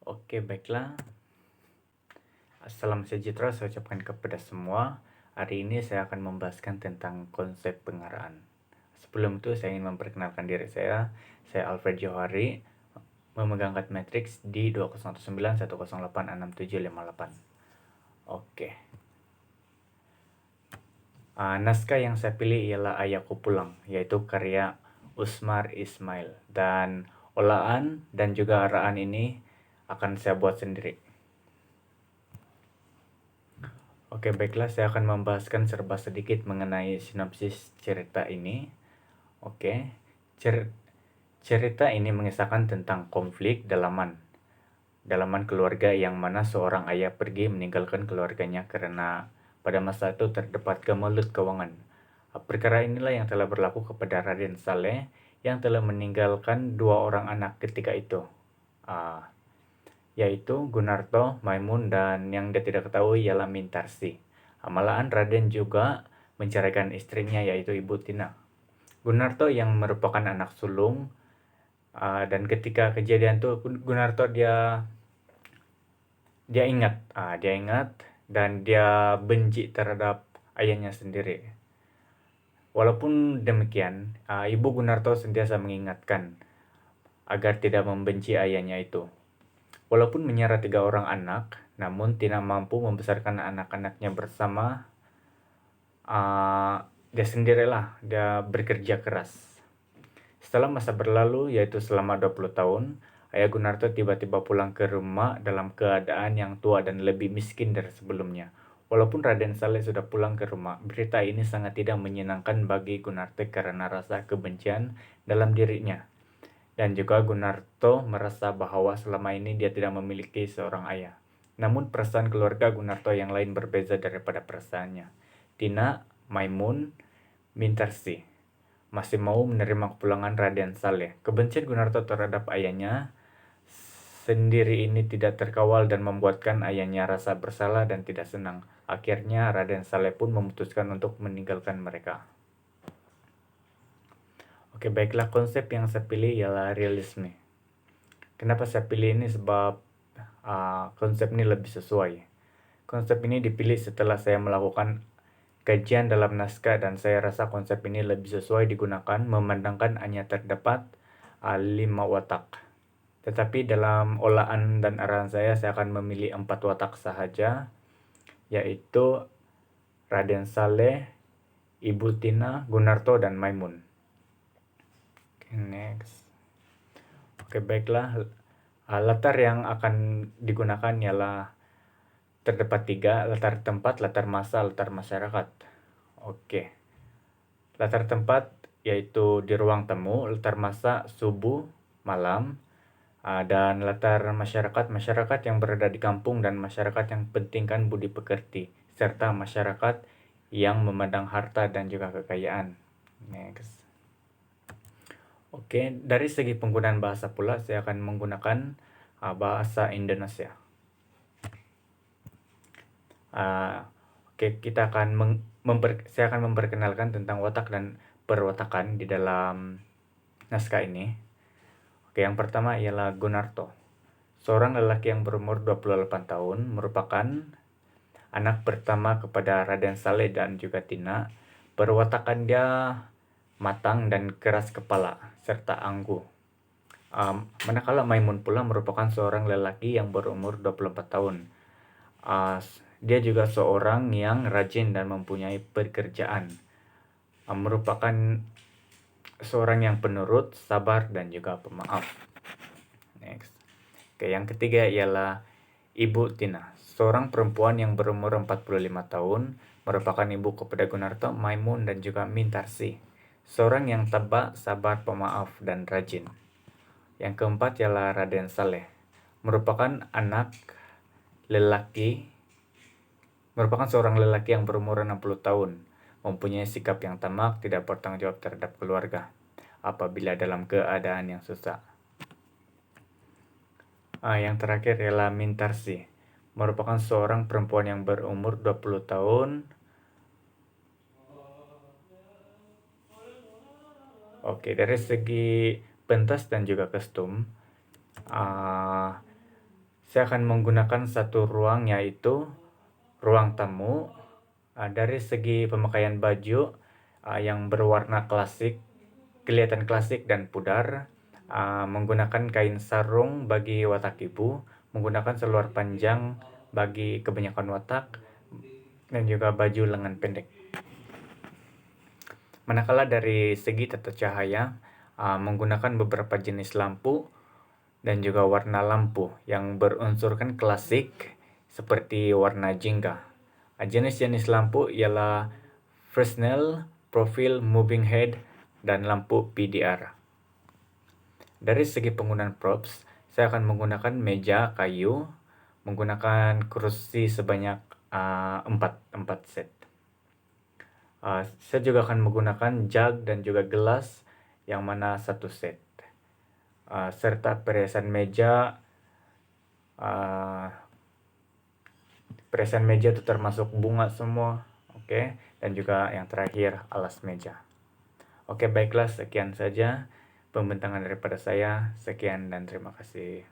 Oke, baiklah. Salam sejahtera saya ucapkan kepada semua. Hari ini saya akan membahaskan tentang konsep pengaraan. Sebelum itu saya ingin memperkenalkan diri saya. Saya Alfred Johari, memegang kat matrix di 201910866758. Oke. Naskah yang saya pilih ialah Ayahku Pulang, yaitu karya Usmar Ismail. Dan olahan dan juga araan ini akan saya buat sendiri. Oke, baiklah, saya akan membahaskan serba sedikit mengenai sinopsis cerita ini. Oke, cerita ini mengisahkan tentang konflik dalaman keluarga yang mana seorang ayah pergi meninggalkan keluarganya karena pada masa itu terdapat gemelut keuangan. Perkara inilah yang telah berlaku kepada Raden Saleh yang telah meninggalkan dua orang anak ketika itu. Yaitu Gunarto, Maimun, dan yang dia tidak ketahui ialah Mintarsi. Malahan Raden juga menceraikan istrinya yaitu Ibu Tina. Gunarto yang merupakan anak sulung, dan ketika kejadian itu Gunarto dia ingat dan dia benci terhadap ayahnya sendiri. Walaupun demikian, Ibu Gunarto sentiasa mengingatkan agar tidak membenci ayahnya itu. Walaupun menyerah 3 orang anak, namun tidak mampu membesarkan anak-anaknya bersama. Dia sendirilah, dia bekerja keras. Setelah masa berlalu, yaitu selama 20 tahun, Ayah Gunarto tiba-tiba pulang ke rumah dalam keadaan yang tua dan lebih miskin dari sebelumnya. Walaupun Raden Saleh sudah pulang ke rumah, berita ini sangat tidak menyenangkan bagi Gunarto karena rasa kebencian dalam dirinya. Dan juga Gunarto merasa bahwa selama ini dia tidak memiliki seorang ayah. Namun perasaan keluarga Gunarto yang lain berbeza daripada perasaannya. Tina, Maimun, Mintarsi masih mau menerima kepulangan Raden Saleh. Kebencian Gunarto terhadap ayahnya sendiri ini tidak terkawal dan membuatkan ayahnya rasa bersalah dan tidak senang. Akhirnya Raden Saleh pun memutuskan untuk meninggalkan mereka. Oke, baiklah, konsep yang saya pilih ialah realisme. Kenapa saya pilih ini? Sebab konsep ini lebih sesuai. Konsep ini dipilih setelah saya melakukan kajian dalam naskah dan saya rasa konsep ini lebih sesuai digunakan memandangkan hanya terdapat 5 watak. Tetapi dalam olahan dan arahan saya akan memilih 4 watak sahaja, yaitu Raden Saleh, Ibu Tina, Gunarto, dan Maimun. Oke, next. Oke, baiklah. Latar yang akan digunakan ialah terdapat 3, latar tempat, latar masa, latar masyarakat. Oke. Latar tempat yaitu di ruang temu, latar masa subuh, malam, dan latar masyarakat yang berada di kampung dan masyarakat yang pentingkan budi pekerti, serta masyarakat yang memandang harta dan juga kekayaan. Next. Oke, dari segi penggunaan bahasa pula saya akan menggunakan bahasa Indonesia. Oke, saya akan memperkenalkan tentang watak dan perwatakan di dalam naskah ini. Oke, yang pertama ialah Gunarto. Seorang lelaki yang berumur 28 tahun, merupakan anak pertama kepada Raden Saleh dan juga Tina. Perwatakan dia matang dan keras kepala, serta angkuh. Manakala Maimun pula merupakan seorang lelaki yang berumur 24 tahun. Dia juga seorang yang rajin dan mempunyai pekerjaan. Merupakan seorang yang penurut, sabar, dan juga pemaaf. Next. Oke, yang ketiga ialah Ibu Tina. Seorang perempuan yang berumur 45 tahun, merupakan ibu kepada Gunarto, Maimun, dan juga Mintarsi. Seorang yang tabah, sabar, pemaaf, dan rajin. Yang keempat ialah Raden Saleh. Merupakan seorang lelaki yang berumur 60 tahun, mempunyai sikap yang tamak, tidak bertanggung jawab terhadap keluarga apabila dalam keadaan yang susah. Yang terakhir ialah Mintarsi. Merupakan seorang perempuan yang berumur 20 tahun. Oke, dari segi pentas dan juga kostum, Saya akan menggunakan satu ruang, yaitu ruang tamu. Dari segi pemakaian baju yang berwarna klasik, kelihatan klasik dan pudar, menggunakan kain sarung bagi watak ibu, menggunakan seluar panjang bagi kebanyakan watak, dan juga baju lengan pendek. Manakala dari segi tata cahaya, menggunakan beberapa jenis lampu dan juga warna lampu yang berunsurkan klasik seperti warna jingga. Jenis-jenis lampu ialah Fresnel, Profile, Moving Head, dan lampu PDR. Dari segi penggunaan props, saya akan menggunakan meja kayu, menggunakan kursi sebanyak 4 set. Saya juga akan menggunakan jug dan juga gelas yang mana 1 set. Serta perhiasan meja itu termasuk bunga semua, oke, dan juga yang terakhir alas meja. Oke, baiklah, sekian saja pembentangan daripada saya. Sekian dan terima kasih.